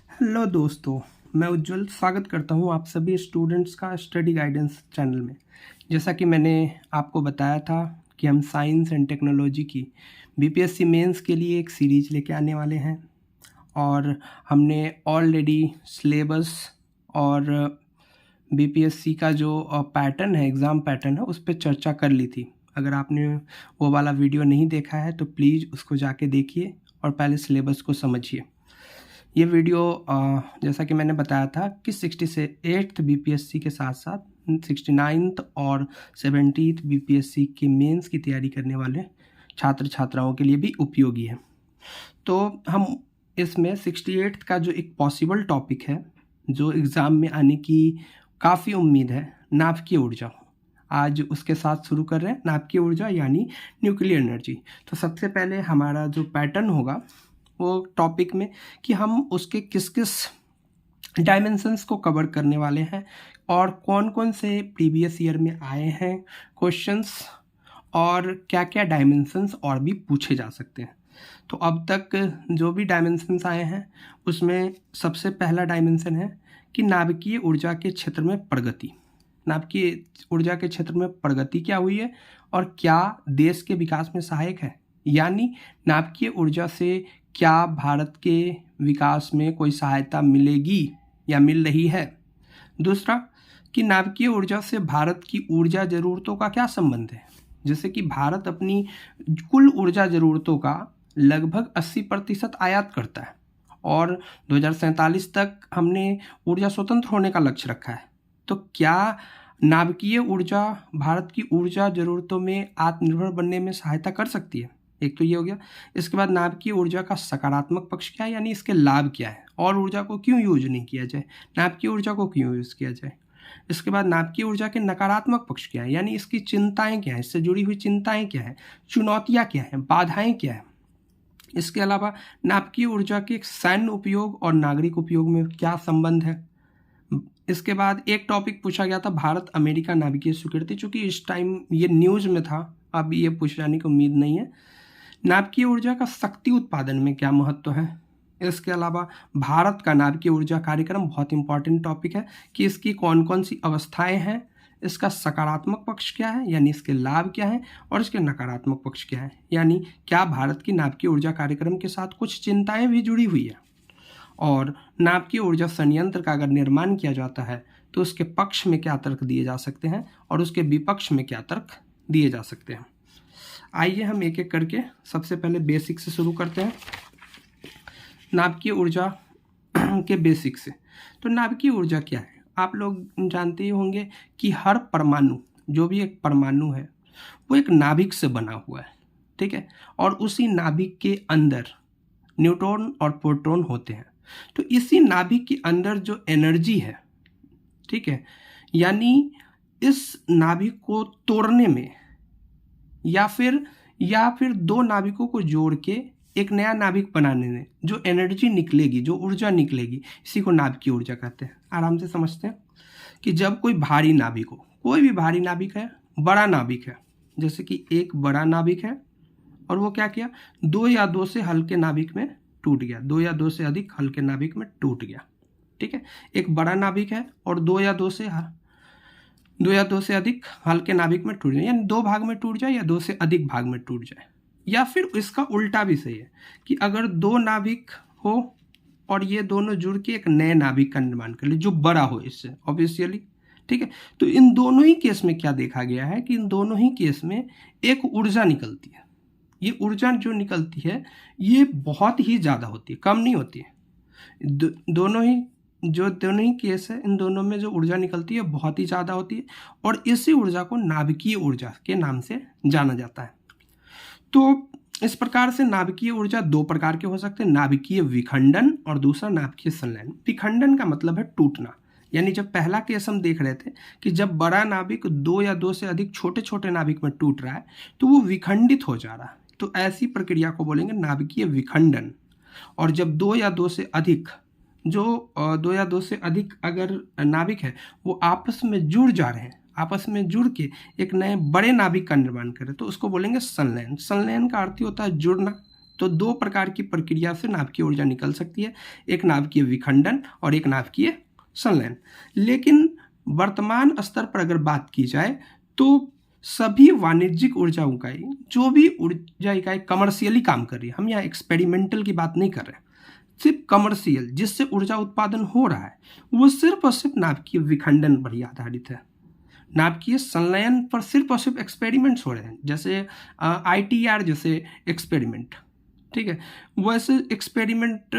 Hello दोस्तों, मैं उज्जवल स्वागत करता हूं आप सभी स्टूडेंट्स का स्टडी गाइडेंस चैनल में। जैसा कि मैंने आपको बताया था कि हम साइंस एंड टेक्नोलॉजी की बीपीएससी मेंस के लिए एक सीरीज लेके आने वाले हैं और हमने ऑलरेडी सिलेबस और बीपीएससी का जो पैटर्न है, एग्ज़ाम पैटर्न है, उस पर चर्चा कर ली थी। अगर आपने वो वाला वीडियो नहीं देखा है तो प्लीज़ उसको जाके देखिए और पहले सिलेबस को समझिए। ये वीडियो जैसा कि मैंने बताया था कि 68th बीपीएससी के साथ साथ 69th और 70th बीपीएससी के मेंस की तैयारी करने वाले छात्र छात्राओं के लिए भी उपयोगी है। तो हम इसमें 68th का जो एक पॉसिबल टॉपिक है जो एग्ज़ाम में आने की काफ़ी उम्मीद है, नाभिकीय ऊर्जा, आज उसके साथ शुरू कर रहे हैं। नाभिकीय ऊर्जा यानी न्यूक्लियर एनर्जी। तो सबसे पहले हमारा जो पैटर्न होगा वो टॉपिक में कि हम उसके किस किस डायमेंशंस को कवर करने वाले हैं और कौन कौन से प्रीवियस ईयर में आए हैं क्वेश्चंस और क्या क्या डायमेंशंस और भी पूछे जा सकते हैं। तो अब तक जो भी डायमेंशंस आए हैं उसमें सबसे पहला डायमेंशन है कि नाभिकीय ऊर्जा के क्षेत्र में प्रगति। नाभिकीय ऊर्जा के क्षेत्र में प्रगति क्या हुई है और क्या देश के विकास में सहायक है, यानी नाभिकीय ऊर्जा से क्या भारत के विकास में कोई सहायता मिलेगी या मिल रही है। दूसरा कि नाभिकीय ऊर्जा से भारत की ऊर्जा ज़रूरतों का क्या संबंध है, जैसे कि भारत अपनी कुल ऊर्जा ज़रूरतों का लगभग 80% आयात करता है और 2047 तक हमने ऊर्जा स्वतंत्र होने का लक्ष्य रखा है। तो क्या नाभिकीय ऊर्जा भारत की ऊर्जा ज़रूरतों में आत्मनिर्भर बनने में सहायता कर सकती है? एक तो ये हो गया। इसके बाद नाभिकीय ऊर्जा का सकारात्मक पक्ष क्या है, यानी इसके लाभ क्या है और ऊर्जा को क्यों यूज नहीं किया जाए, नाभिकीय ऊर्जा को क्यों यूज किया जाए। इसके बाद नाभिकीय ऊर्जा के नकारात्मक पक्ष क्या है, यानी इसकी चिंताएं क्या है, इससे जुड़ी हुई चिंताएं क्या है, चुनौतियां क्या है, बाधाएं क्या है। इसके अलावा नाभिकीय ऊर्जा के सैन्य उपयोग और नागरिक उपयोग में क्या संबंध है। इसके बाद एक टॉपिक पूछा गया था भारत अमेरिका नाभिकीय स्वीकृति, चूंकि इस टाइम ये न्यूज में था, अब ये पूछ जाने की उम्मीद नहीं है। नाभिकीय ऊर्जा का शक्ति उत्पादन में क्या महत्व है। इसके अलावा भारत का नाभिकीय ऊर्जा कार्यक्रम बहुत इंपॉर्टेंट टॉपिक है कि इसकी कौन कौन सी अवस्थाएं हैं, इसका सकारात्मक पक्ष क्या है यानी इसके लाभ क्या है और इसके नकारात्मक पक्ष क्या है, यानी क्या भारत की नाभिकीय ऊर्जा कार्यक्रम के साथ कुछ चिंताएं भी जुड़ी हुई है। और नाभिकीय ऊर्जा संयंत्र का अगर निर्माण किया जाता है तो उसके पक्ष में क्या तर्क दिए जा सकते हैं और उसके विपक्ष में क्या तर्क दिए जा सकते हैं। आइए हम एक एक करके सबसे पहले बेसिक से शुरू करते हैं, नाभिकीय ऊर्जा के बेसिक से। तो नाभिकीय ऊर्जा क्या है, आप लोग जानते ही होंगे कि हर परमाणु, जो भी एक परमाणु है वो एक नाभिक से बना हुआ है, ठीक है, और उसी नाभिक के अंदर न्यूट्रॉन और प्रोटॉन होते हैं। तो इसी नाभिक के अंदर जो एनर्जी है, ठीक है, यानी इस नाभिक को तोड़ने में या फिर दो नाभिकों को जोड़ के एक नया नाभिक बनाने में जो एनर्जी निकलेगी, जो ऊर्जा निकलेगी, इसी को नाभिकीय ऊर्जा कहते हैं। आराम से समझते हैं कि जब कोई भारी नाभिक हो, कोई भी भारी नाभिक है, बड़ा नाभिक है, जैसे कि एक बड़ा नाभिक है और वो क्या किया, दो या दो से हल्के नाभिक में टूट गया, दो या दो से अधिक हल्के नाभिक में टूट गया, ठीक है। एक बड़ा नाभिक है और दो या दो से अधिक हल्के नाभिक में टूट जाए, यानी दो भाग में टूट जाए या दो से अधिक भाग में टूट जाए। या फिर इसका उल्टा भी सही है कि अगर दो नाभिक हो और ये दोनों जुड़ के एक नए नाभिक का निर्माण कर ले जो बड़ा हो इससे, ऑब्वियसली, ठीक है। तो इन दोनों ही केस में क्या देखा गया है कि इन दोनों ही केस में एक ऊर्जा निकलती है। ये ऊर्जा जो निकलती है ये बहुत ही ज़्यादा होती है, कम नहीं होती है। दोनों ही केस है, इन दोनों में जो ऊर्जा निकलती है बहुत ही ज़्यादा होती है और इसी ऊर्जा को नाभिकीय ऊर्जा के नाम से जाना जाता है। तो इस प्रकार से नाभिकीय ऊर्जा दो प्रकार के हो सकते हैं, नाभिकीय विखंडन और दूसरा नाभिकीय संलयन। विखंडन का मतलब है टूटना, यानी जब पहला केस हम देख रहे थे कि जब बड़ा नाभिक दो या दो से अधिक छोटे छोटे नाभिक में टूट रहा है तो वो विखंडित हो जा रहा है, तो ऐसी प्रक्रिया को बोलेंगे नाभिकीय विखंडन। और जब दो या दो से अधिक अगर नाभिक है वो आपस में जुड़ जा रहे हैं, आपस में जुड़ के एक नए बड़े नाभिक का निर्माण करें तो उसको बोलेंगे संलयन। संलयन का अर्थ होता है जुड़ना, तो दो प्रकार की प्रक्रिया से नाभिकीय ऊर्जा निकल सकती है, एक नाभिकीय विखंडन और एक नाभिकीय संलयन। लेकिन वर्तमान स्तर पर अगर बात की जाए तो सभी वाणिज्यिक ऊर्जा इकाई, जो भी ऊर्जा इकाई कमर्शियली काम कर रही है, हम यहाँ एक्सपेरिमेंटल की बात नहीं कर रहे हैं, सिर्फ कमर्शियल जिससे ऊर्जा उत्पादन हो रहा है, वो सिर्फ और सिर्फ नाभिकीय विखंडन पर ही आधारित है। नाभिकीय संलयन पर सिर्फ और सिर्फ एक्सपेरिमेंट्स हो रहे हैं, जैसे ITR जैसे एक्सपेरिमेंट, ठीक है, वैसे एक्सपेरिमेंट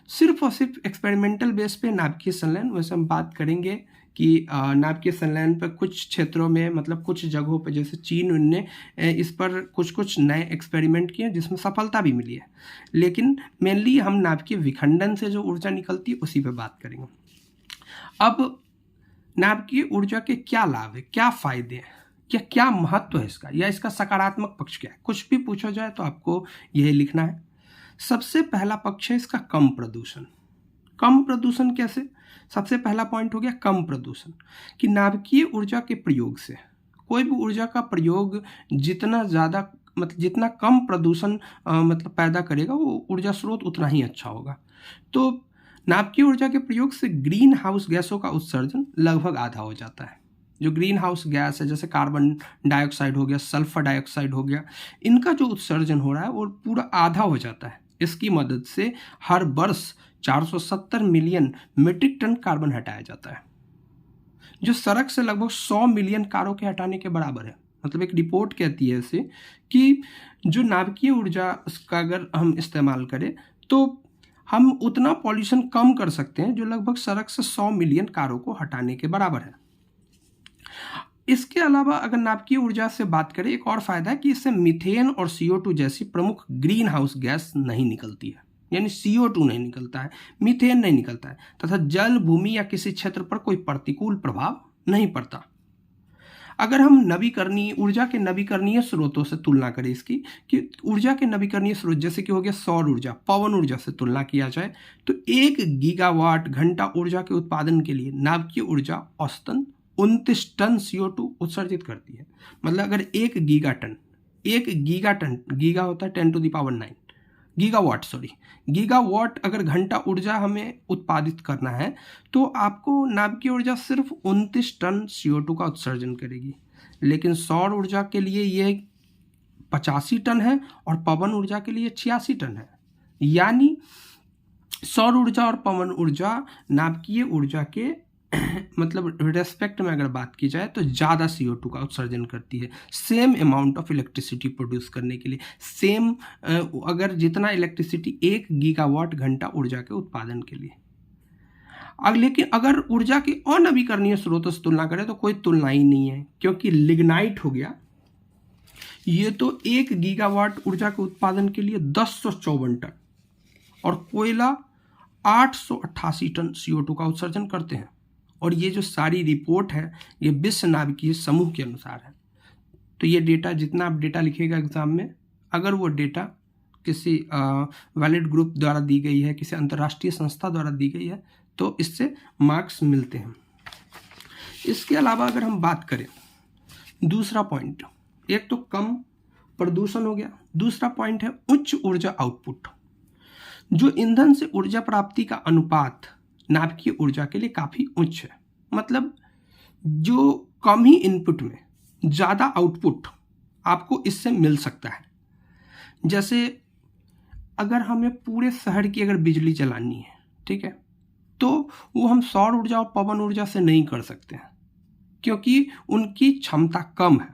सिर्फ और सिर्फ एक्सपेरिमेंटल बेस पे नाभिकीय संलयन। वैसे हम बात करेंगे कि नाभिकीय संलयन पर कुछ क्षेत्रों में, मतलब कुछ जगहों पर, जैसे चीन ने इस पर कुछ कुछ नए एक्सपेरिमेंट किए जिसमें सफलता भी मिली है, लेकिन मेनली हम नाभिकीय विखंडन से जो ऊर्जा निकलती है उसी पे बात करेंगे। अब नाभिकीय ऊर्जा के क्या लाभ है, क्या फायदे हैं, क्या महत्व है इसका, या इसका सकारात्मक पक्ष क्या है, कुछ भी पूछा जाए तो आपको यही लिखना है। सबसे पहला पक्ष है इसका कम प्रदूषण। कम प्रदूषण कैसे? सबसे पहला पॉइंट हो गया कम प्रदूषण, कि नाभिकीय ऊर्जा के प्रयोग से, कोई भी ऊर्जा का प्रयोग जितना ज़्यादा, मतलब जितना कम प्रदूषण मतलब पैदा करेगा, वो ऊर्जा स्रोत उतना ही अच्छा होगा। तो नाभिकीय ऊर्जा के प्रयोग से ग्रीन हाउस गैसों का उत्सर्जन लगभग आधा हो जाता है। जो ग्रीन हाउस गैस है, जैसे कार्बन डाइऑक्साइड हो गया, सल्फर डाइऑक्साइड हो गया, इनका जो उत्सर्जन हो रहा है वो पूरा आधा हो जाता है। इसकी मदद से हर वर्ष 470 मिलियन मीट्रिक टन कार्बन हटाया जाता है, जो सड़क से लगभग 100 मिलियन कारों के हटाने के बराबर है। मतलब एक रिपोर्ट कहती है ऐसे कि जो नाभिकीय ऊर्जा का अगर हम इस्तेमाल करें तो हम उतना पॉल्यूशन कम कर सकते हैं जो लगभग सड़क से 100 मिलियन कारों को हटाने के बराबर है। इसके अलावा अगर नाभिकीय ऊर्जा से बात करें, एक और फायदा है कि इससे मीथेन और CO2 जैसी प्रमुख ग्रीन हाउस गैस नहीं निकलती है, यानी CO2 नहीं निकलता है, मीथेन नहीं निकलता है, तथा जल, भूमि या किसी क्षेत्र पर कोई प्रतिकूल प्रभाव नहीं पड़ता। अगर हम नवीकरणीय ऊर्जा के नवीकरणीय स्रोतों से तुलना करें इसकी, कि ऊर्जा के नवीकरणीय स्रोत जैसे कि हो गया सौर ऊर्जा, पवन ऊर्जा से तुलना किया जाए तो 1 गीगावाट घंटा ऊर्जा के उत्पादन के लिए नाभिकीय ऊर्जा औसतन 29 टन CO2 उत्सर्जित करती है। मतलब अगर 1 गीगाटन, गीगा होता है 10⁹9 गीगावाट अगर घंटा ऊर्जा हमें उत्पादित करना है तो आपको नाभिकीय ऊर्जा सिर्फ 29 टन CO2 का उत्सर्जन करेगी। लेकिन सौर ऊर्जा के लिए ये 85 टन है और पवन ऊर्जा के लिए 86 टन है। यानी सौर ऊर्जा और पवन ऊर्जा नाभिकीय ऊर्जा के मतलब रेस्पेक्ट में अगर बात की जाए तो ज़्यादा CO2 का उत्सर्जन करती है, same amount of electricity produce करने के लिए। सेम अगर जितना इलेक्ट्रिसिटी 1 गीगावाट घंटा ऊर्जा के उत्पादन के लिए। अब लेकिन अगर ऊर्जा के अनवीकरणीय स्रोतों से तुलना करें तो कोई तुलना ही नहीं है, क्योंकि लिग्नाइट हो गया, ये तो 1 गीगावाट ऊर्जा के उत्पादन के लिए 1054 टन और कोयला 888 टन CO2 का उत्सर्जन करते हैं। और ये जो सारी रिपोर्ट है ये विश्व नाभिकीय समूह के अनुसार है। तो ये डेटा, जितना आप डेटा लिखेगा एग्जाम में, अगर वो डेटा किसी वैलिड ग्रुप द्वारा दी गई है, किसी अंतर्राष्ट्रीय संस्था द्वारा दी गई है, तो इससे मार्क्स मिलते हैं। इसके अलावा अगर हम बात करें दूसरा पॉइंट, एक तो कम प्रदूषण हो गया, दूसरा पॉइंट है उच्च ऊर्जा आउटपुट। जो ईंधन से ऊर्जा प्राप्ति का अनुपात नाभिकीय ऊर्जा के लिए काफ़ी उच्च है। मतलब जो कम ही इनपुट में ज़्यादा आउटपुट आपको इससे मिल सकता है। जैसे अगर हमें पूरे शहर की अगर बिजली चलानी है, ठीक है, तो वो हम सौर ऊर्जा और पवन ऊर्जा से नहीं कर सकते हैं, क्योंकि उनकी क्षमता कम है।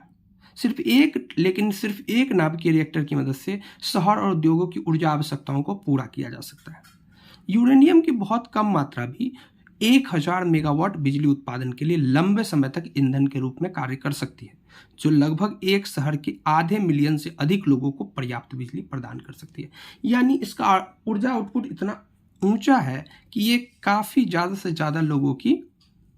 सिर्फ एक नाभिकीय रिएक्टर की मदद से शहर और उद्योगों की ऊर्जा आवश्यकताओं को पूरा किया जा सकता है। यूरेनियम की बहुत कम मात्रा भी 1000 मेगावाट बिजली उत्पादन के लिए लंबे समय तक ईंधन के रूप में कार्य कर सकती है, जो लगभग एक शहर के आधे मिलियन से अधिक लोगों को पर्याप्त बिजली प्रदान कर सकती है। यानी इसका ऊर्जा आउटपुट इतना ऊंचा है कि ये काफ़ी ज़्यादा से ज़्यादा लोगों की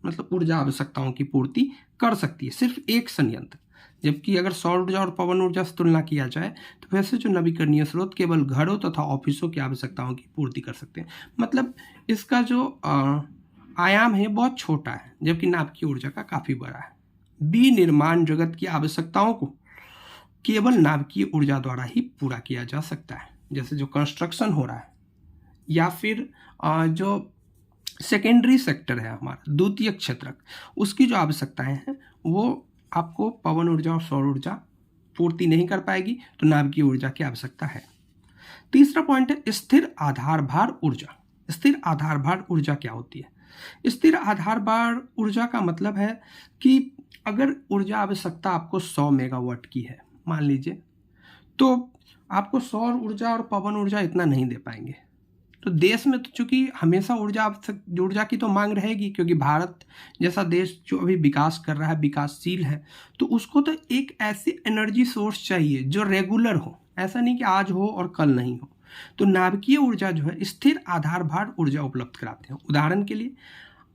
मतलब ऊर्जा आवश्यकताओं की पूर्ति कर सकती है, सिर्फ एक संयंत्र। जबकि अगर सौर ऊर्जा और पवन ऊर्जा से तुलना किया जाए तो वैसे जो नवीकरणीय स्रोत केवल घरों तथा ऑफिसों की आवश्यकताओं की पूर्ति कर सकते हैं। मतलब इसका जो आयाम है बहुत छोटा है, जबकि नाभिकीय ऊर्जा का काफ़ी बड़ा है। विनिर्माण जगत की आवश्यकताओं को केवल नाभिकीय ऊर्जा द्वारा ही पूरा किया जा सकता है। जैसे जो कंस्ट्रक्शन हो रहा है या फिर जो सेकेंडरी सेक्टर है हमारा, द्वितीयक क्षेत्र, उसकी जो आवश्यकताएं हैं वो आपको पवन ऊर्जा और सौर ऊर्जा पूर्ति नहीं कर पाएगी, तो नाभिकीय ऊर्जा की आवश्यकता है। तीसरा पॉइंट है स्थिर आधार भार ऊर्जा। स्थिर आधार भार ऊर्जा क्या होती है? स्थिर आधार भार ऊर्जा का मतलब है कि अगर ऊर्जा आवश्यकता आपको 100 मेगावाट की है मान लीजिए, तो आपको सौर ऊर्जा और पवन ऊर्जा इतना नहीं दे पाएंगे। तो देश में तो चूंकि हमेशा ऊर्जा की तो मांग रहेगी, क्योंकि भारत जैसा देश जो अभी विकास कर रहा है, विकासशील है, तो उसको तो एक ऐसी एनर्जी सोर्स चाहिए जो रेगुलर हो, ऐसा नहीं कि आज हो और कल नहीं हो। तो नाभिकीय ऊर्जा जो है स्थिर आधार भार ऊर्जा उपलब्ध कराते हैं। उदाहरण के लिए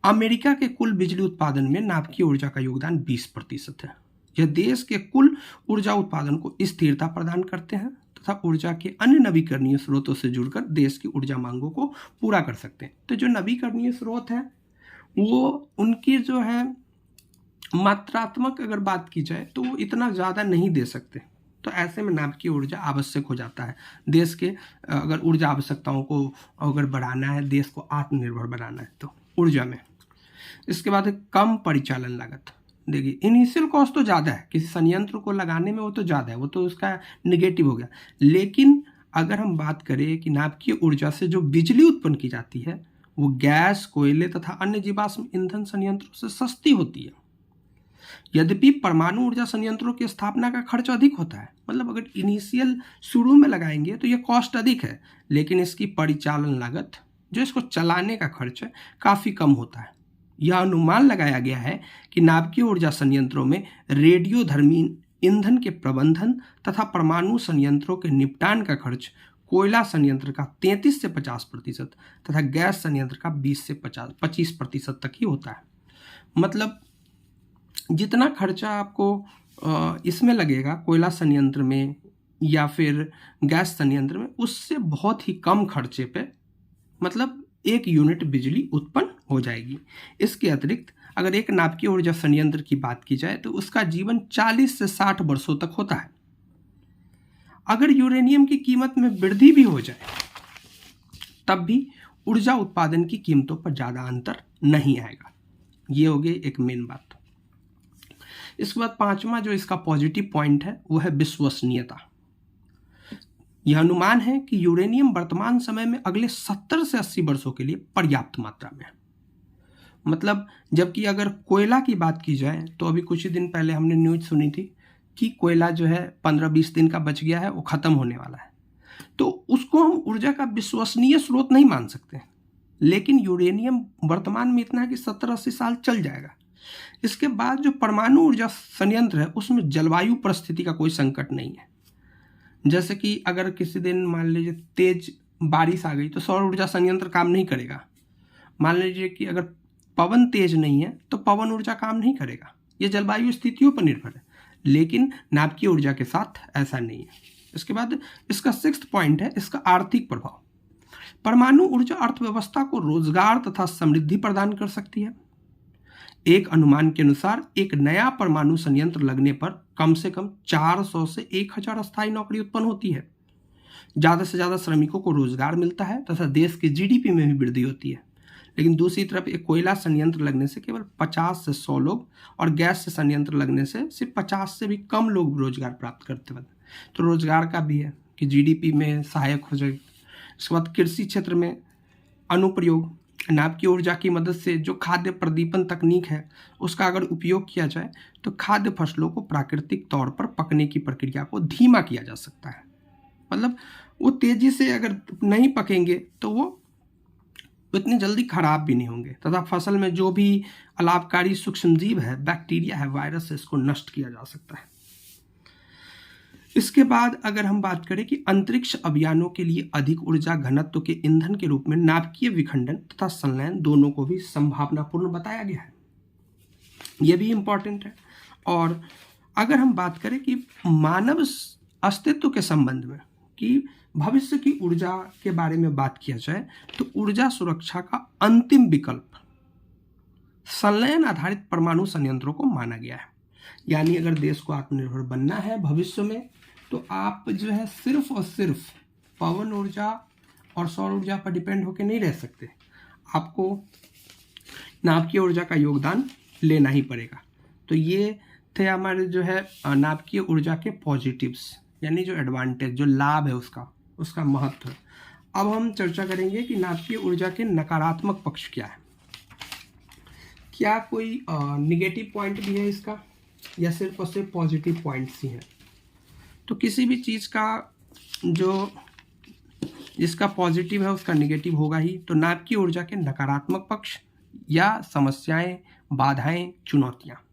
अमेरिका के कुल बिजली उत्पादन में नाभिकीय ऊर्जा का योगदान 20% है। यह देश के कुल ऊर्जा उत्पादन को स्थिरता प्रदान करते हैं तथा ऊर्जा के अन्य नवीकरणीय स्रोतों से जुड़कर देश की ऊर्जा मांगों को पूरा कर सकते हैं। तो जो नवीकरणीय स्रोत है वो उनकी जो है मात्रात्मक अगर बात की जाए तो वो इतना ज़्यादा नहीं दे सकते, तो ऐसे में नाभिकीय ऊर्जा आवश्यक हो जाता है। देश के अगर ऊर्जा आवश्यकताओं को अगर बढ़ाना है, देश को आत्मनिर्भर बनाना है, तो ऊर्जा में। इसके बाद कम परिचालन लागत। देखिए इनिशियल कॉस्ट तो ज़्यादा है, किसी संयंत्र को लगाने में वो तो ज़्यादा है, वो तो उसका नेगेटिव हो गया। लेकिन अगर हम बात करें कि नाभिकीय ऊर्जा से जो बिजली उत्पन्न की जाती है वो गैस, कोयले तथा अन्य जीवाश्म ईंधन संयंत्रों से सस्ती होती है। यद्यपि परमाणु ऊर्जा संयंत्रों की स्थापना का खर्च अधिक होता है, मतलब अगर इनिशियल शुरू में लगाएंगे तो ये कॉस्ट अधिक है, लेकिन इसकी परिचालन लागत, जो इसको चलाने का खर्च है, काफ़ी कम होता है। यह अनुमान लगाया गया है कि नाभिकीय ऊर्जा संयंत्रों में रेडियोधर्मी ईंधन के प्रबंधन तथा परमाणु संयंत्रों के निपटान का खर्च कोयला संयंत्र का 33 से 50% तथा गैस संयंत्र का 20 से 25% तक ही होता है। मतलब जितना खर्चा आपको इसमें लगेगा कोयला संयंत्र में या फिर गैस संयंत्र में, उससे बहुत ही कम खर्चे पे मतलब 1 यूनिट बिजली उत्पन्न हो जाएगी। इसके अतिरिक्त अगर एक नाभिकीय ऊर्जा संयंत्र की बात की जाए तो उसका जीवन 40 से 60 वर्षों तक होता है। अगर यूरेनियम की कीमत में वृद्धि भी हो जाए तब भी ऊर्जा उत्पादन की कीमतों पर ज़्यादा अंतर नहीं आएगा। ये हो गई एक मेन बात। इसके बाद पांचवा जो इसका पॉजिटिव पॉइंट है वो है विश्वसनीयता। यह अनुमान है कि यूरेनियम वर्तमान समय में अगले 70 से 80 वर्षों के लिए पर्याप्त मात्रा में है। मतलब जबकि अगर कोयला की बात की जाए तो अभी कुछ ही दिन पहले हमने न्यूज सुनी थी कि कोयला जो है 15-20 दिन का बच गया है, वो ख़त्म होने वाला है, तो उसको हम ऊर्जा का विश्वसनीय स्रोत नहीं मान सकते। लेकिन यूरेनियम वर्तमान में इतना है कि 70-80 साल चल जाएगा। इसके बाद जो परमाणु ऊर्जा संयंत्र है उसमें जलवायु परिस्थिति का कोई संकट नहीं है। जैसे कि अगर किसी दिन मान लीजिए तेज बारिश आ गई तो सौर ऊर्जा संयंत्र काम नहीं करेगा। मान लीजिए कि अगर पवन तेज नहीं है तो पवन ऊर्जा काम नहीं करेगा। ये जलवायु स्थितियों पर निर्भर है, लेकिन नाभिकीय ऊर्जा के साथ ऐसा नहीं है। इसके बाद इसका 6th पॉइंट है इसका आर्थिक प्रभाव। परमाणु ऊर्जा अर्थव्यवस्था को रोजगार तथा समृद्धि प्रदान कर सकती है। एक अनुमान के अनुसार एक नया परमाणु संयंत्र लगने पर कम से कम 400 से 1000 अस्थायी नौकरी उत्पन्न होती है। ज़्यादा से ज़्यादा श्रमिकों को रोजगार मिलता है तथा देश के जीडीपी में भी वृद्धि होती है। लेकिन दूसरी तरफ एक कोयला संयंत्र लगने से केवल 50 से 100 लोग और गैस से संयंत्र लगने से सिर्फ 50 से भी कम लोग रोजगार प्राप्त करते हैं। तो रोजगार का भी है कि जीडीपी में सहायक हो जाएगी। इसके बाद कृषि क्षेत्र में अनुप्रयोग। नाभिकीय ऊर्जा की मदद से जो खाद्य प्रदीपन तकनीक है उसका अगर उपयोग किया जाए तो खाद्य फसलों को प्राकृतिक तौर पर पकने की प्रक्रिया को धीमा किया जा सकता है। मतलब वो तेजी से अगर नहीं पकेंगे तो वो इतनी जल्दी खराब भी नहीं होंगे तथा फसल में जो भी अलाभकारी सूक्ष्मजीव है, बैक्टीरिया है, वायरस है, इसको नष्ट किया जा सकता है। इसके बाद अगर हम बात करें कि अंतरिक्ष अभियानों के लिए अधिक ऊर्जा घनत्व के ईंधन के रूप में नाभिकीय विखंडन तथा संलयन दोनों को भी संभावनापूर्ण बताया गया है। यह भी इंपॉर्टेंट है। और अगर हम बात करें कि मानव अस्तित्व के संबंध में कि भविष्य की ऊर्जा के बारे में बात किया जाए तो ऊर्जा सुरक्षा का अंतिम विकल्प संलयन आधारित परमाणु संयंत्रों को माना गया है। यानी अगर देश को आत्मनिर्भर बनना है भविष्य में तो आप जो है सिर्फ और सिर्फ पवन ऊर्जा और सौर ऊर्जा पर डिपेंड होकर नहीं रह सकते, आपको नाभिकीय ऊर्जा का योगदान लेना ही पड़ेगा। तो ये थे हमारे जो है नाभिकीय ऊर्जा के पॉजिटिव्स, यानी जो एडवांटेज, जो लाभ है उसका महत्व। अब हम चर्चा करेंगे कि नाभिकीय ऊर्जा के नकारात्मक पक्ष क्या है। क्या कोई निगेटिव पॉइंट भी है इसका, या सिर्फ और सिर्फ पॉजिटिव पॉइंट्स ही हैं? तो किसी भी चीज़ का जो जिसका पॉजिटिव है उसका निगेटिव होगा ही। तो नाभिकीय ऊर्जा के नकारात्मक पक्ष या समस्याएं, बाधाएं, चुनौतियां।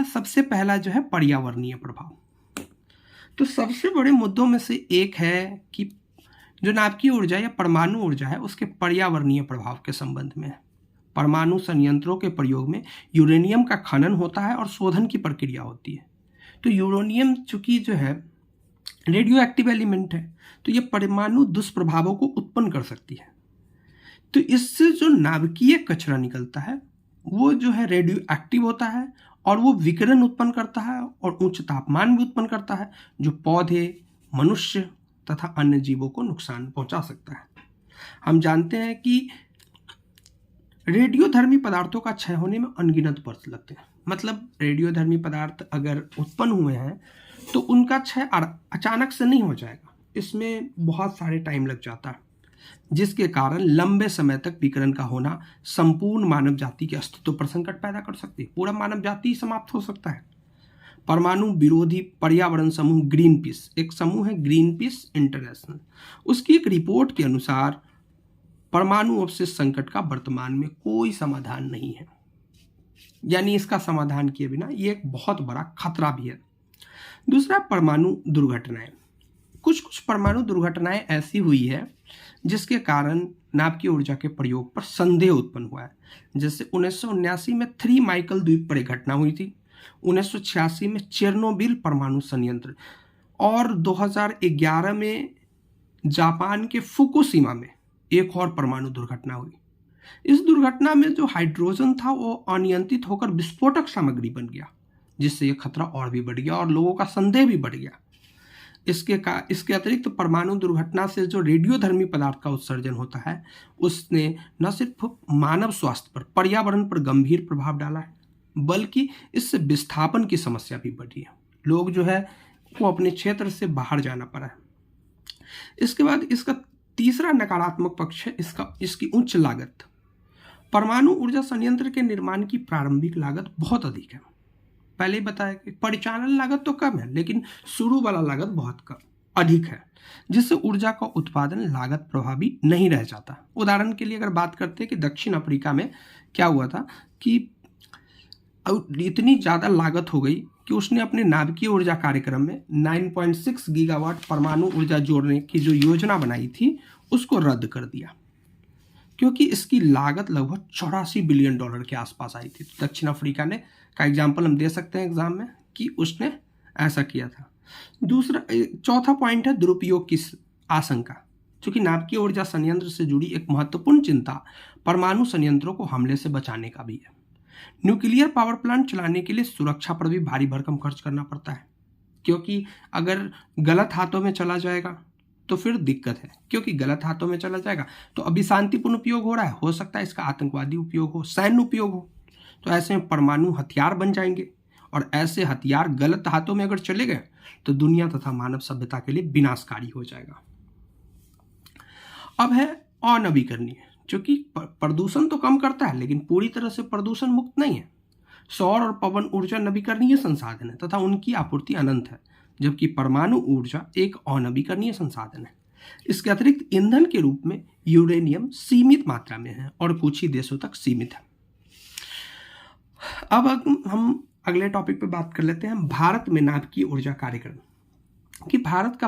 सबसे पहला जो है पर्यावरणीय प्रभाव। तो सबसे बड़े मुद्दों में से एक है कि जो नाभिकीय ऊर्जा या परमाणु ऊर्जा है उसके पर्यावरणीय प्रभाव के संबंध में। परमाणु संयंत्रों के प्रयोग में यूरेनियम का खनन होता है और शोधन की प्रक्रिया होती है। तो यूरेनियम चूंकि जो है रेडियो एक्टिव एलिमेंट है, तो ये परमाणु दुष्प्रभावों को उत्पन्न कर सकती है। तो इससे जो नाभिकीय कचरा निकलता है वो जो है रेडियो एक्टिव होता है और वो विकिरण उत्पन्न करता है और उच्च तापमान भी उत्पन्न करता है, जो पौधे, मनुष्य तथा अन्य जीवों को नुकसान पहुंचा सकता है। हम जानते हैं कि रेडियोधर्मी पदार्थों का क्षय होने में अनगिनत वर्ष लगते हैं। मतलब रेडियोधर्मी पदार्थ अगर उत्पन्न हुए हैं तो उनका क्षय अचानक से नहीं हो जाएगा, इसमें बहुत सारे टाइम लग जाता है, जिसके कारण लंबे समय तक विकिरण का होना संपूर्ण मानव जाति के अस्तित्व पर संकट पैदा कर सकती है। पूरा मानव जाति समाप्त हो सकता है। परमाणु विरोधी पर्यावरण समूह ग्रीन पीस, एक समूह है ग्रीन पीस इंटरनेशनल, उसकी एक रिपोर्ट के अनुसार परमाणु अवशेष संकट का वर्तमान में कोई समाधान नहीं है, यानी इसका समाधान किए बिना ये एक बहुत बड़ा खतरा भी है। दूसरा, परमाणु दुर्घटनाएं। कुछ परमाणु दुर्घटनाएं ऐसी हुई है जिसके कारण नाभिकीय ऊर्जा के प्रयोग पर संदेह उत्पन्न हुआ है। जैसे 1979 में 3 माइकल द्वीप पर एक घटना हुई थी, 1986 में चेरनोबिल परमाणु संयंत्र, और 2011 में जापान के फुकुशिमा में एक और परमाणु दुर्घटना हुई। इस दुर्घटना में जो हाइड्रोजन था वो अनियंत्रित होकर विस्फोटक सामग्री बन गया, जिससे ये खतरा और भी बढ़ गया और लोगों का संदेह भी बढ़ गया। इसके अतिरिक्त परमाणु दुर्घटना से जो रेडियोधर्मी पदार्थ का उत्सर्जन होता है उसने न सिर्फ मानव स्वास्थ्य पर, पर्यावरण पर गंभीर प्रभाव डाला है, बल्कि इससे विस्थापन की समस्या भी बढ़ी है। लोग जो है वो अपने क्षेत्र से बाहर जाना पड़ा है। इसके बाद इसका तीसरा नकारात्मक पक्ष है इसकी उच्च लागत। परमाणु ऊर्जा संयंत्र के निर्माण की प्रारंभिक लागत बहुत अधिक है। पहले ही बताया कि परिचालन लागत तो कम है, लेकिन शुरू वाला लागत बहुत अधिक है, जिससे ऊर्जा का उत्पादन लागत प्रभावी नहीं रह जाता। उदाहरण के लिए अगर बात करते हैं कि दक्षिण अफ्रीका में क्या हुआ था कि इतनी ज़्यादा लागत हो गई कि उसने अपने नाभिकीय ऊर्जा कार्यक्रम में 9.6 गीगावाट परमाणु ऊर्जा जोड़ने की जो योजना बनाई थी उसको रद्द कर दिया, क्योंकि इसकी लागत लगभग 84 बिलियन डॉलर के आसपास आई थी। तो दक्षिण अफ्रीका ने का एग्जाम्पल हम दे सकते हैं एग्जाम में कि उसने ऐसा किया था। चौथा पॉइंट है दुरुपयोग की आशंका। क्योंकि नाभिकीय ऊर्जा संयंत्र से जुड़ी एक महत्वपूर्ण चिंता परमाणु संयंत्रों को हमले से बचाने का भी है। न्यूक्लियर पावर प्लांट चलाने के लिए सुरक्षा पर भी भारी भरकम खर्च करना पड़ता है, क्योंकि अगर गलत हाथों में चला जाएगा तो फिर दिक्कत है। क्योंकि गलत हाथों में चला जाएगा तो अभी शांतिपूर्ण उपयोग हो रहा है, हो सकता है इसका आतंकवादी उपयोग हो, सैन्य उपयोग हो, तो ऐसे में परमाणु हथियार बन जाएंगे, और ऐसे हथियार गलत हाथों में अगर चले गए तो दुनिया तथा मानव सभ्यता के लिए विनाशकारी हो जाएगा। अब है अनवीकरणीय, जो कि प्रदूषण तो कम करता है लेकिन पूरी तरह से प्रदूषण मुक्त नहीं है। सौर और पवन ऊर्जा नवीकरणीय संसाधन है तथा उनकी आपूर्ति अनंत है, जबकि परमाणु ऊर्जा एक अनवीकरणीय संसाधन है। इसके अतिरिक्त ईंधन के रूप में यूरेनियम सीमित मात्रा में है और कुछ ही देशों तक सीमित है। अब हम अगले टॉपिक पे बात कर लेते हैं, भारत में नाभिकीय ऊर्जा कार्यक्रम। कि भारत का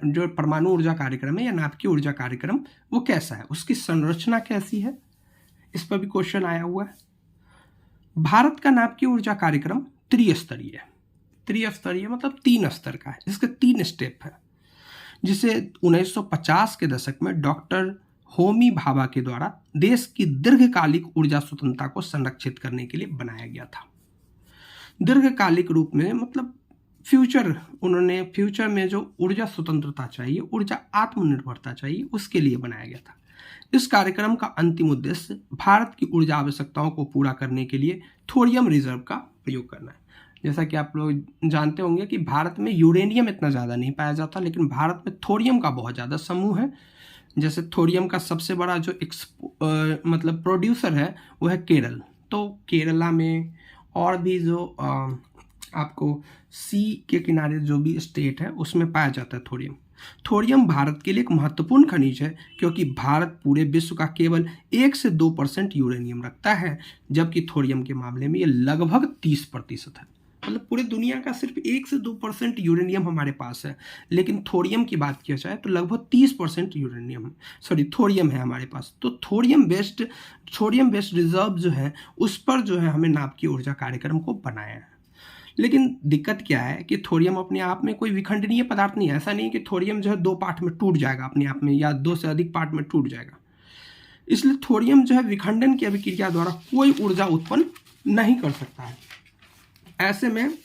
जो परमाणु ऊर्जा कार्यक्रम है या नाभिकीय ऊर्जा कार्यक्रम वो कैसा है, उसकी संरचना कैसी है, इस पर भी क्वेश्चन आया हुआ है। भारत का नाभिकीय ऊर्जा कार्यक्रम त्रिस्तरीय है। त्रिस्तरीय मतलब 3 स्तर का है, इसके 3 स्टेप है, जिसे 1950 के दशक में डॉक्टर होमी भाभा के द्वारा देश की दीर्घकालिक ऊर्जा स्वतंत्रता को संरक्षित करने के लिए बनाया गया था। दीर्घकालिक रूप में मतलब उन्होंने फ्यूचर में जो ऊर्जा स्वतंत्रता चाहिए, ऊर्जा आत्मनिर्भरता चाहिए, उसके लिए बनाया गया था। इस कार्यक्रम का अंतिम उद्देश्य भारत की ऊर्जा आवश्यकताओं को पूरा करने के लिए थोरियम रिजर्व का प्रयोग करना है। जैसा कि आप लोग जानते होंगे कि भारत में यूरेनियम इतना ज़्यादा नहीं पाया जाता, लेकिन भारत में थोरियम का बहुत ज़्यादा समूह है। जैसे थोरियम का सबसे बड़ा जो मतलब प्रोड्यूसर है वो है केरल। तो केरला में और भी जो आपको सी के किनारे जो भी स्टेट है उसमें पाया जाता है थोरियम। थोरियम भारत के लिए एक महत्वपूर्ण खनिज है, क्योंकि भारत पूरे विश्व का केवल 1 से 2% यूरेनियम रखता है, जबकि थोरियम के मामले में ये लगभग 30% है। मतलब पूरे दुनिया का सिर्फ 1 से 2% यूरेनियम हमारे पास है, लेकिन थोरियम की बात किया जाए तो लगभग 30% थोरियम है हमारे पास। तो थोरियम बेस्ड रिजर्व जो है उस पर जो है हमें नाभिकीय ऊर्जा कार्यक्रम को बनाया है। लेकिन दिक्कत क्या है कि थोरियम अपने आप में कोई विखंडनीय पदार्थ नहीं है। ऐसा नहीं कि थोरियम जो है 2 पार्ट में टूट जाएगा अपने आप में, या 2 से अधिक पार्ट में टूट जाएगा। इसलिए थोरियम जो है विखंडन की अभिक्रिया द्वारा कोई ऊर्जा उत्पन्न नहीं कर सकता है। ऐसे में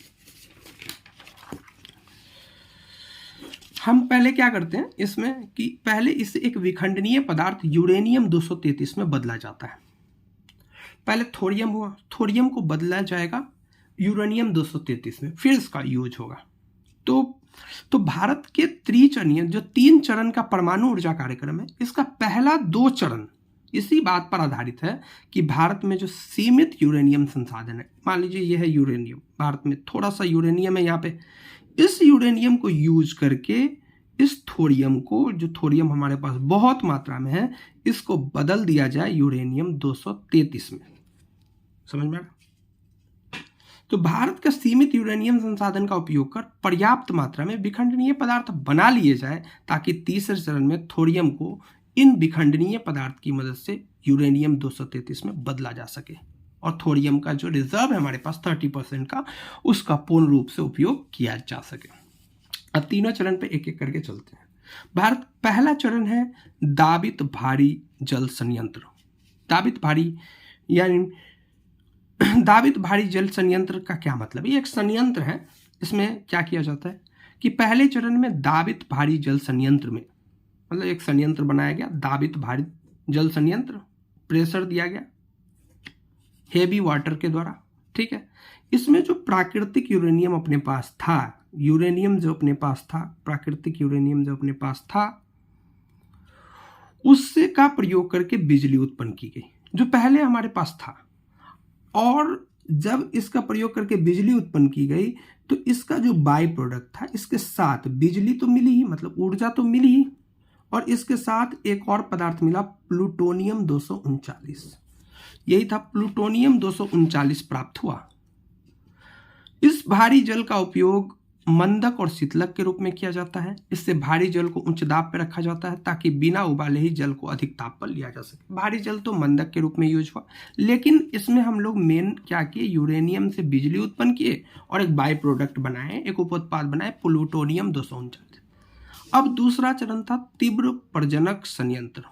हम पहले क्या करते हैं इसमें कि पहले इसे एक विखंडनीय पदार्थ यूरेनियम 233 में बदला जाता है। पहले थोरियम हुआ, थोरियम को बदला जाएगा यूरेनियम 233 में, फिर इसका यूज होगा। तो भारत के त्रिचरणीय जो 3 चरण का परमाणु ऊर्जा कार्यक्रम है, इसका पहला 2 चरण इसी बात पर आधारित है कि भारत में जो सीमित यूरेनियम संसाधन है, मान लीजिए यह है यूरेनियम, भारत में थोड़ा सा यूरेनियम है यहाँ पे, इस यूरेनियम को यूज करके इस थोरियम को, जो थोरियम हमारे पास बहुत मात्रा में है, इसको बदल दिया जाए यूरेनियम 233 में। समझ में आ रहा? तो भारत का सीमित यूरेनियम संसाधन का उपयोग कर पर्याप्त मात्रा में विखंडनीय पदार्थ बना लिए जाए, ताकि तीसरे चरण में थोरियम को इन विखंडनीय पदार्थ की मदद से यूरेनियम 233 में बदला जा सके, और थोरियम का जो रिजर्व है हमारे पास 30% का, उसका पूर्ण रूप से उपयोग किया जा सके। अब तीनों चरण पे एक एक करके चलते हैं। भारत पहला चरण है दाबित भारी जल संयंत्र। दाबित भारी जल संयंत्र का क्या मतलब है? ये एक संयंत्र है। इसमें क्या किया जाता है कि पहले चरण में दाबित भारी जल संयंत्र में, मतलब एक संयंत्र बनाया गया, दाबित भारी जल संयंत्र, प्रेशर दिया गया हेवी वाटर के द्वारा, ठीक है। इसमें जो प्राकृतिक यूरेनियम अपने पास था, प्राकृतिक यूरेनियम जो अपने पास था, उससे का प्रयोग करके बिजली उत्पन्न की गई, जो पहले हमारे पास था। और जब इसका प्रयोग करके बिजली उत्पन्न की गई, तो इसका जो बाई प्रोडक्ट था, इसके साथ बिजली तो मिली ही, मतलब ऊर्जा तो मिली ही, और इसके साथ एक और पदार्थ मिला, प्लूटोनियम 239। यही था, प्लूटोनियम 239 प्राप्त हुआ। इस भारी जल का उपयोग मंदक और शीतलक के रूप में किया जाता है। इससे भारी जल को उच्च दाब पर रखा जाता है, ताकि बिना उबाले ही जल को अधिक ताप पर लिया जा सके। भारी जल तो मंदक के रूप में यूज हुआ, लेकिन इसमें हम लोग मेन क्या किए, यूरेनियम से बिजली उत्पन्न किए और एक बाई प्रोडक्ट बनाए, एक उपोत्पाद बनाए, प्लूटोनियम 239। अब दूसरा चरण था तीव्र प्रजनक संयंत्र।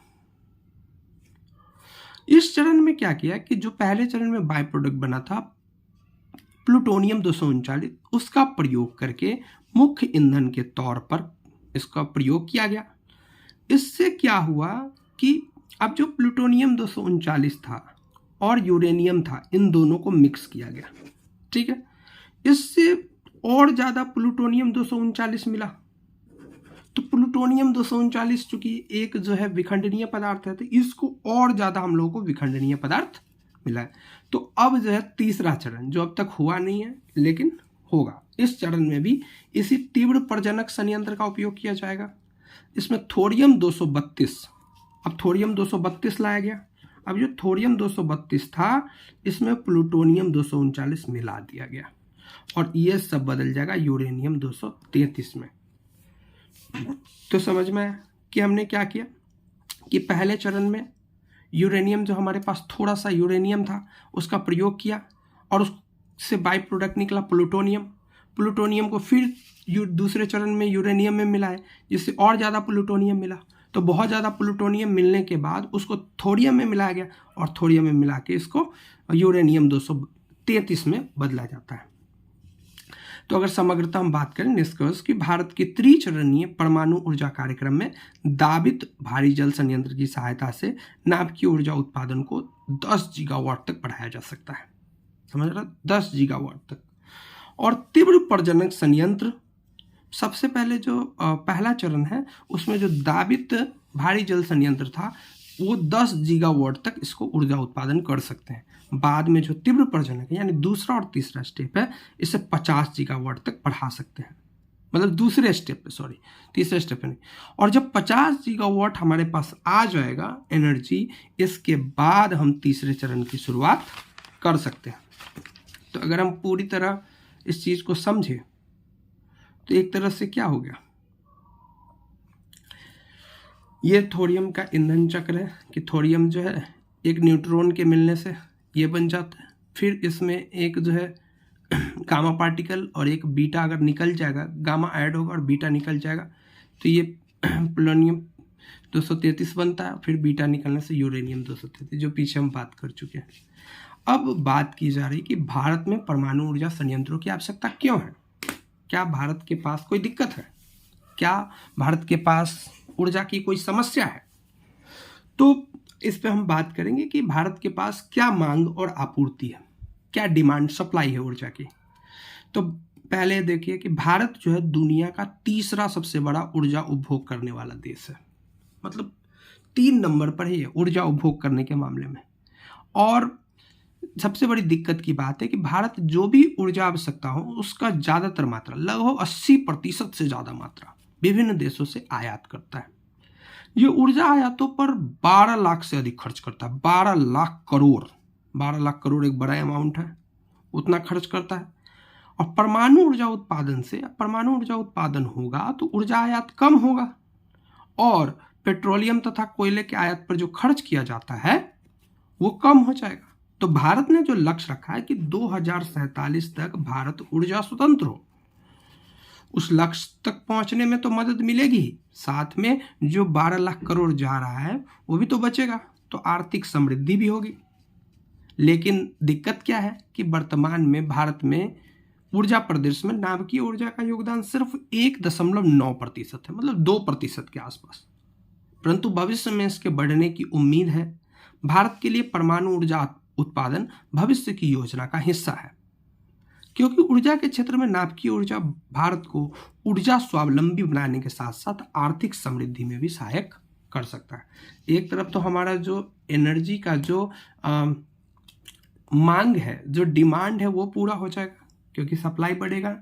इस चरण में क्या किया कि जो पहले चरण में बाई प्रोडक्ट बना था प्लूटोनियम 239, उसका प्रयोग करके मुख्य ईंधन के तौर पर इसका प्रयोग किया गया। इससे क्या हुआ कि अब जो प्लूटोनियम 239 था और यूरेनियम था, इन दोनों को मिक्स किया गया, ठीक है। इससे और ज़्यादा प्लूटोनियम 239 मिला। तो प्लूटोनियम 239 चूंकि एक जो है विखंडनीय पदार्थ है, तो इसको और ज़्यादा हम लोगों को विखंडनीय पदार्थ मिला है। तो अब जो है तीसरा चरण, जो अब तक हुआ नहीं है लेकिन होगा, इस चरण में भी इसी तीव्र प्रजनक संयंत्र का उपयोग किया जाएगा। इसमें थोरियम 232, अब थोरियम 232 लाया गया। अब जो थोरियम 232 था, इसमें प्लूटोनियम 239 मिला दिया गया, और ये सब बदल जाएगा यूरेनियम 233 में। तो समझ में आया कि हमने क्या किया कि पहले चरण में यूरेनियम, जो हमारे पास थोड़ा सा यूरेनियम था, उसका प्रयोग किया, और उससे बाई प्रोडक्ट निकला प्लूटोनियम को फिर दूसरे चरण में यूरेनियम में मिलाए, जिससे और ज़्यादा प्लूटोनियम मिला। तो बहुत ज़्यादा प्लूटोनियम मिलने के बाद उसको थोरियम में मिलाया गया, और थोरियम में मिला के इसको यूरेनियम 233 में बदला जाता है। तो अगर समग्रता हम बात करें निष्कर्ष कि भारत के त्रिचरणीय परमाणु ऊर्जा कार्यक्रम में दाबित भारी जल संयंत्र की सहायता से नाभिकीय ऊर्जा उत्पादन को 10 गीगावाट तक बढ़ाया जा सकता है। समझ रहा, 10 गीगावाट तक। और तीव्र प्रजनक संयंत्र, सबसे पहले जो पहला चरण है उसमें जो दाबित भारी जल संयंत्र था वो 10 गीगावाट तक इसको ऊर्जा उत्पादन कर सकते हैं। बाद में जो तीव्र प्रजनक है यानी दूसरा और तीसरा स्टेप है, इसे 50 गीगावाट तक बढ़ा सकते हैं। मतलब दूसरे स्टेप पे, सॉरी तीसरे स्टेप पे नहीं। और जब 50 गीगावाट हमारे पास आ जाएगा एनर्जी, इसके बाद हम तीसरे चरण की शुरुआत कर सकते हैं। तो अगर हम पूरी तरह इस चीज़ को समझे तो एक तरह से क्या हो गया, ये थोरियम का ईंधन चक्र है कि थोरियम जो है एक न्यूट्रॉन के मिलने से ये बन जाता है। फिर इसमें एक जो है गामा पार्टिकल और एक बीटा अगर निकल जाएगा, गामा ऐड होगा और बीटा निकल जाएगा तो ये पोलोनियम 233 बनता है। फिर बीटा निकलने से यूरेनियम 233, जो पीछे हम बात कर चुके हैं। अब बात की जा रही कि भारत में परमाणु ऊर्जा संयंत्रों की आवश्यकता क्यों है। क्या भारत के पास कोई दिक्कत है, क्या भारत के पास ऊर्जा की कोई समस्या है? तो इस पे हम बात करेंगे कि भारत के पास क्या मांग और आपूर्ति है, क्या डिमांड सप्लाई है ऊर्जा की। तो पहले देखिए कि भारत जो है दुनिया का तीसरा सबसे बड़ा ऊर्जा उपभोग करने वाला देश है। मतलब 3 नंबर पर ही है ऊर्जा उपभोग करने के मामले में। और सबसे बड़ी दिक्कत की बात है कि भारत जो भी ऊर्जा आवश्यकता हो उसका ज़्यादातर मात्रा, लगभग 80% से ज़्यादा मात्रा विभिन्न देशों से आयात करता है। ये ऊर्जा आयातों पर 12 लाख से अधिक खर्च करता है। 12 लाख करोड़, 12 लाख करोड़ एक बड़ा अमाउंट है, उतना खर्च करता है। और परमाणु ऊर्जा उत्पादन से, परमाणु ऊर्जा उत्पादन होगा तो ऊर्जा आयात कम होगा और पेट्रोलियम तथा कोयले के आयात पर जो खर्च किया जाता है वो कम हो जाएगा। तो भारत ने जो लक्ष्य रखा है कि 2047 तक भारत ऊर्जा स्वतंत्र हो, उस लक्ष्य तक पहुंचने में तो मदद मिलेगी ही, साथ में जो 12 लाख करोड़ जा रहा है वो भी तो बचेगा, तो आर्थिक समृद्धि भी होगी। लेकिन दिक्कत क्या है कि वर्तमान में भारत में ऊर्जा परिदृश्य में नाभिकीय ऊर्जा का योगदान सिर्फ 1.9% है, मतलब 2% के आसपास। परंतु भविष्य में इसके बढ़ने की उम्मीद है। भारत के लिए परमाणु ऊर्जा उत्पादन भविष्य की योजना का हिस्सा है, क्योंकि ऊर्जा के क्षेत्र में नाभिकीय ऊर्जा भारत को ऊर्जा स्वावलंबी बनाने के साथ साथ आर्थिक समृद्धि में भी सहायक कर सकता है। एक तरफ तो हमारा जो एनर्जी का जो मांग है, जो डिमांड है वो पूरा हो जाएगा क्योंकि सप्लाई बढ़ेगा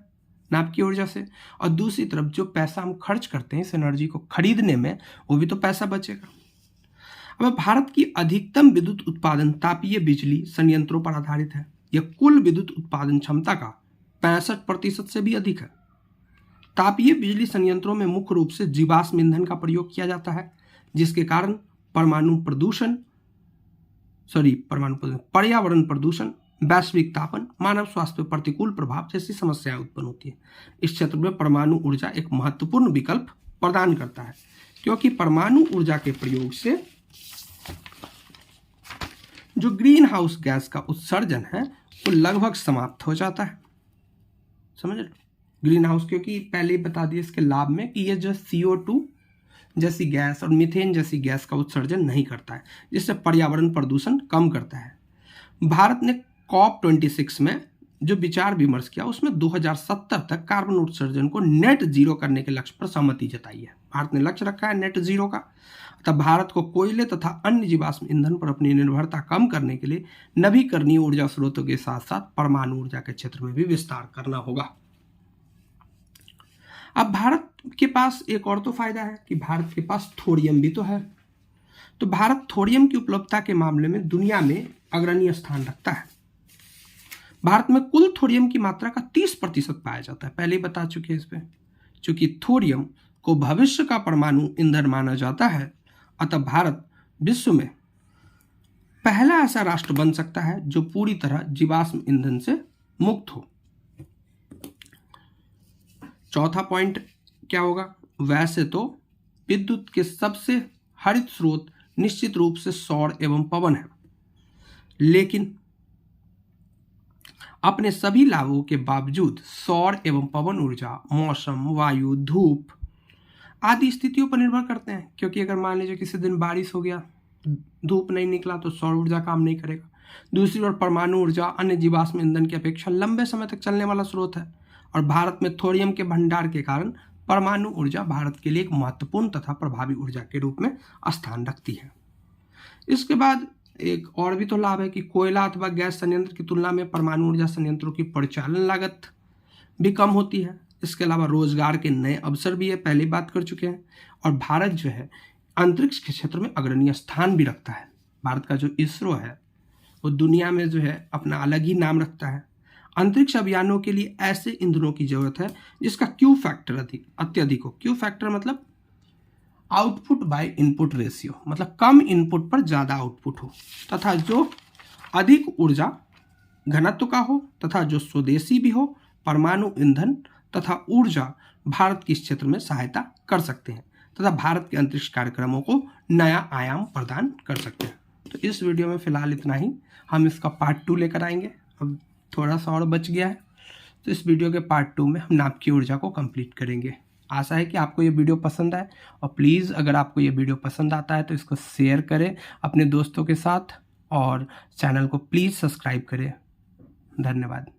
नाभिकीय ऊर्जा से, और दूसरी तरफ जो पैसा हम खर्च करते हैं इस एनर्जी को खरीदने में वो भी तो पैसा बचेगा। अब भारत की अधिकतम विद्युत उत्पादन तापीय बिजली संयंत्रों पर आधारित है। यह कुल विद्युत उत्पादन क्षमता का 65% से भी अधिक है। तापीय बिजली संयंत्रों में मुख्य रूप से जीवाश्म ईंधन का प्रयोग किया जाता है, जिसके कारण पर्यावरण प्रदूषण, वैश्विक तापन, मानव स्वास्थ्य पर प्रतिकूल प्रभाव जैसी समस्याएं उत्पन्न होती है। इस क्षेत्र में परमाणु ऊर्जा एक महत्वपूर्ण विकल्प प्रदान करता है, क्योंकि परमाणु ऊर्जा के प्रयोग से जो ग्रीन हाउस गैस का उत्सर्जन है वो लगभग समाप्त हो जाता है। समझ लो, ग्रीन हाउस, क्योंकि पहले ही बता दिया इसके लाभ में कि ये जो CO2 जैसी गैस और मीथेन जैसी गैस का उत्सर्जन नहीं करता है, जिससे पर्यावरण प्रदूषण कम करता है। भारत ने COP26 में जो विचार विमर्श किया उसमें 2070 तक कार्बन उत्सर्जन को नेट जीरो करने के लक्ष्य पर सहमति जताई है। भारत ने लक्ष्य रखा है नेट जीरो का। तब भारत को कोयले तथा अन्य जीवाश्म ईंधन पर अपनी निर्भरता कम करने के लिए नवीकरणीय ऊर्जा स्रोतों के साथ साथ परमाणु ऊर्जा के क्षेत्र में भी विस्तार करना होगा। अब भारत के पास एक और तो फायदा है कि भारत के पास थोरियम भी तो है। तो भारत थोरियम की उपलब्धता के मामले में दुनिया में अग्रणी स्थान रखता है। भारत में कुल थोरियम की मात्रा का 30% पाया जाता है, पहले ही बता चुके हैं इस पे। चूंकि थोरियम को भविष्य का परमाणु ईंधन माना जाता है, अतः भारत विश्व में पहला ऐसा राष्ट्र बन सकता है जो पूरी तरह जीवाश्म ईंधन से मुक्त हो। चौथा पॉइंट क्या होगा? वैसे तो विद्युत के सबसे हरित स्रोत निश्चित रूप से सौर एवं पवन है, लेकिन अपने सभी लाभों के बावजूद सौर एवं पवन ऊर्जा मौसम, वायु, धूप आदि स्थितियों पर निर्भर करते हैं। क्योंकि अगर मान लीजिए किसी दिन बारिश हो गया, धूप नहीं निकला, तो सौर ऊर्जा काम नहीं करेगा। दूसरी ओर परमाणु ऊर्जा अन्य जीवाश्म ईंधन की अपेक्षा लंबे समय तक चलने वाला स्रोत है और भारत में थोरियम के भंडार के कारण परमाणु ऊर्जा भारत के लिए एक महत्वपूर्ण तथा प्रभावी ऊर्जा के रूप में स्थान रखती है। इसके बाद एक और भी तो लाभ है कि कोयला अथवा गैस संयंत्र की तुलना में परमाणु ऊर्जा संयंत्रों की परिचालन लागत भी कम होती है। इसके अलावा रोजगार के नए अवसर भी है, पहले बात कर चुके हैं। और भारत जो है अंतरिक्ष के क्षेत्र में अग्रणीय स्थान भी रखता है। भारत का जो इसरो है वो दुनिया में जो है अपना अलग ही नाम रखता है। अंतरिक्ष अभियानों के लिए ऐसे ईंधनों की जरूरत है जिसका क्यू फैक्टर अत्यधिक हो। क्यू फैक्टर मतलब आउटपुट बाय इनपुट रेशियो, मतलब कम इनपुट पर ज़्यादा आउटपुट हो, तथा जो अधिक ऊर्जा घनत्व का हो, तथा जो स्वदेशी भी हो। परमाणु ईंधन तथा ऊर्जा भारत के इस क्षेत्र में सहायता कर सकते हैं तथा भारत के अंतरिक्ष कार्यक्रमों को नया आयाम प्रदान कर सकते हैं। तो इस वीडियो में फ़िलहाल इतना ही। हम इसका पार्ट 2 लेकर आएंगे। अब थोड़ा सा और बच गया है, तो इस वीडियो के पार्ट 2 में हम नाभिक की ऊर्जा को कंप्लीट करेंगे। आशा है कि आपको ये वीडियो पसंद आए, और प्लीज़ अगर आपको ये वीडियो पसंद आता है तो इसको शेयर करें अपने दोस्तों के साथ और चैनल को प्लीज़ सब्सक्राइब करें। धन्यवाद।